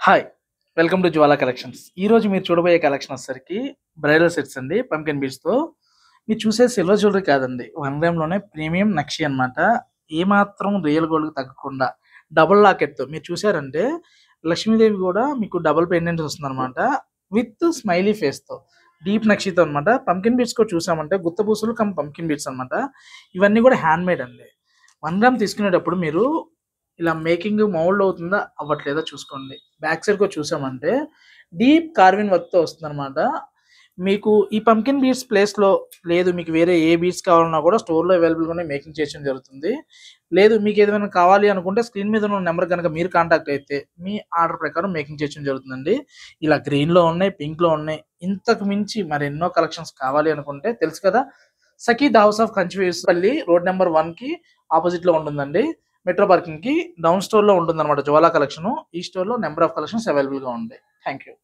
Hi! Welcome to Jwala collections. ఈరోజు మీరు చూడబోయే కలెక్షన్ వచ్చేసరికి బ్రైడల్ సెట్స్ అండి. పంకిన్ బీడ్స్‌తో. మీరు చూసేది సిల్వర్ జ్యువెలరీ కాదండి. 1 గ్రామ్‌లోనే ప్రీమియం నక్షి అన్నమాట. ఏమాత్రం రియల్ గోల్డ్‌కి తగ్గకుండా డబుల్ లాకెట్‌తో మీరు చూసారంటే లక్ష్మీదేవి గూడా మీకు డబుల్ పెండెంట్ వస్తుందన్నమాట. విత్ స్మైలీ ఫేస్‌తో. డీప్ నక్షితో అన్నమాట. పంకిన్ బీడ్స్ కూడా చూసామంటే గుత్తపూసలు పంకిన్ బీడ్స్ అన్నమాట. ఇవన్నీ కూడా హ్యాండ్‌మేడ్ అండి. 1 గ్రామ్ తీసుకునేటప్పుడు మీరు ఇలా మేకింగ్ మౌల్డ్ అవుతుందా? అవ్వట్లేదా చూసుకోండి. బ్యాక్ సైడ్ కూడా చూసామంటే డీప్ కార్వింగ్ వర్క్‌తో వస్తుందన్నమాట. మీకు ఈ పంకిన్ బీడ్స్ ప్లేస్‌లో లేదు మీకు వేరే ఏ బీడ్స్ కావాలన్నా కూడా స్టోర్‌లో అవైలబుల్‌గానే మేకింగ్ చేయడం జరుగుతుంది. లేదు మీకు ఏదైనా కావాలి అనుకుంటే స్క్రీన్ మీద ఉన్న నంబర్ గనక మీరు కాంటాక్ట్ అయితే మీ ఆర్డర్ ప్రకారం మేకింగ్ చేయడం జరుగుతుందండి. ఇలా గ్రీన్‌లో ఉన్నాయి, పింక్‌లో ఉన్నాయి. ఇంతకు మించి మరెన్నో కలెక్షన్స్ కావాలి అనుకుంటే తెలుసు కదా! సఖీ హౌస్ ఆఫ్ కంచివేస్పల్లి రోడ్ నంబర్ 1కి అపోజిట్‌లో ఉంటుందండి. మెట్రో పార్కింగ్‌కి డౌన్ స్టోర్‌లో ఉంటుందన్నమాట జ్వాలా కలెక్షను. ఈ స్టోర్‌లో నంబర్ ఆఫ్ కలెక్షన్స్ అవైలబుల్‌గా ఉంటాయి. Thank you.